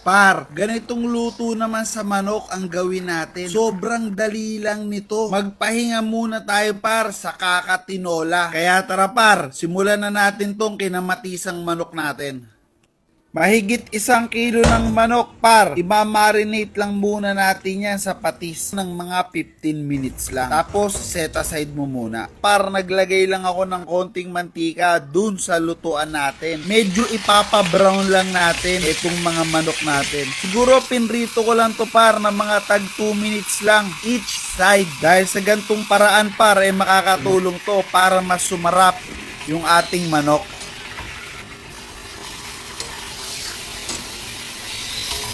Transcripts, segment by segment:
Par, ganitong luto naman sa manok ang gawin natin. Sobrang dali lang nito. Magpahinga muna tayo par sa kakatinola. Kaya tara par, simulan na natin tong kinamatisang manok natin. Mahigit 1 kilo ng manok par. Imamarinate lang muna natin yan sa patis ng mga 15 minutes lang. Tapos set aside mo muna. Par, naglagay lang ako ng konting mantika dun sa lutuan natin. Medyo ipapa-brown lang natin itong mga manok natin. Siguro pinrito ko lang to par na mga tag 2 minutes lang each side. Dahil sa gantong paraan par, makakatulong to para mas sumarap yung ating manok.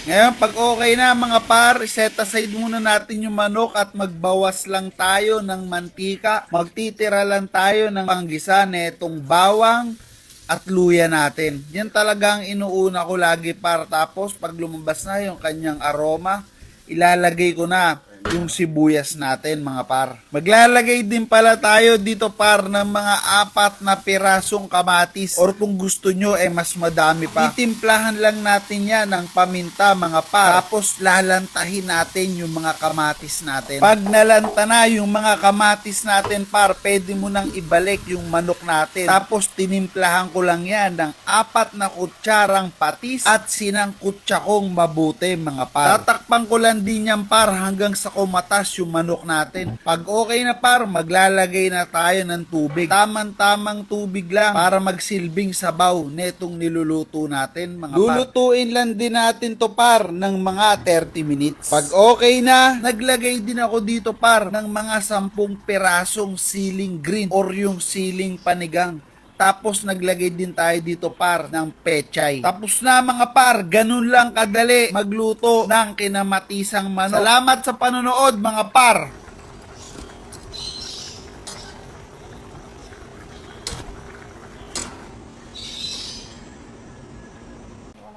Ngayon, pag okay na mga par, set aside muna natin yung manok at magbawas lang tayo ng mantika. Magtitira lang tayo ng panggisa netong bawang at luya natin. Yan talagang inuuna ko lagi par. Tapos pag lumabas na yung kanyang aroma, ilalagay ko na yung sibuyas natin mga par. Maglalagay din pala tayo dito par ng mga 4 na pirasong kamatis, or kung gusto nyo mas madami pa. Titimplahan lang natin yan ng paminta mga par. Tapos lalantahin natin yung mga kamatis natin. Pag nalanta na yung mga kamatis natin par, pwede mo nang ibalik yung manok natin. Tapos tinimplahan ko lang yan ng 4 na kutsarang patis at sinangkutsa kong mabuti mga par. Tatakpan ko lang din yan par hanggang sa kumatas yung manok natin. Pag okay na par, maglalagay na tayo ng tubig. Tamang-tamang tubig lang para magsilbing sabaw netong niluluto natin mga par. Lulutuin lang din natin to par ng mga 30 minutes. Pag okay na, naglagay din ako dito par ng mga 10 pirasong siling green or yung siling panigang. Tapos naglagay din tayo dito par ng pechay. Tapos na mga par, ganun lang kadali magluto ng kinamatisang manok. Salamat sa panonood mga par.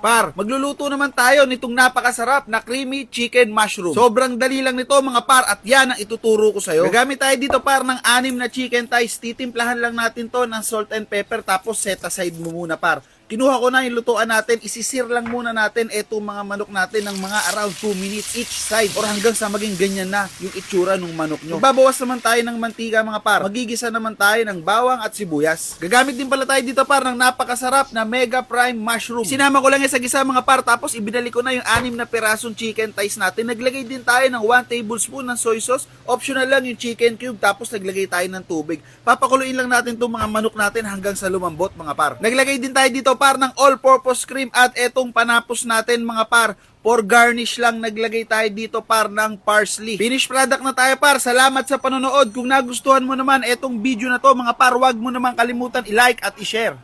Par, magluluto naman tayo nitong napakasarap na creamy chicken mushroom. Sobrang dali lang nito mga par at yan ang ituturo ko sa'yo. Gagamit tayo dito par ng 6 na chicken thighs. Titimplahan lang natin to ng salt and pepper tapos set aside mo muna par. Kinuha ko na yung lutuan natin, isisir lang muna natin itong mga manok natin ng mga around 2 minutes each side or hanggang sa maging ganyan na yung itsura ng manok nyo. Babawas naman tayo ng mantika mga par. Magigisa naman tayo ng bawang at sibuyas. Gagamit din pala tayo dito par ng napakasarap na mega prime mushroom. Sinama ko lang yung sa gisa mga par tapos ibinalik ko na yung 6 na pirasong chicken thighs natin. Naglagay din tayo ng 1 tablespoon ng soy sauce. Optional lang yung chicken cube tapos naglagay tayo ng tubig. Papakuluin lang natin itong mga manok natin hanggang sa lumambot mga par. Naglagay din tayo dito par ng all-purpose cream at etong panapos natin mga par. For garnish lang naglagay tayo dito par ng parsley. Finished product na tayo par. Salamat sa panonood. Kung nagustuhan mo naman etong video na to mga par, wag mo naman kalimutan i-like at i-share.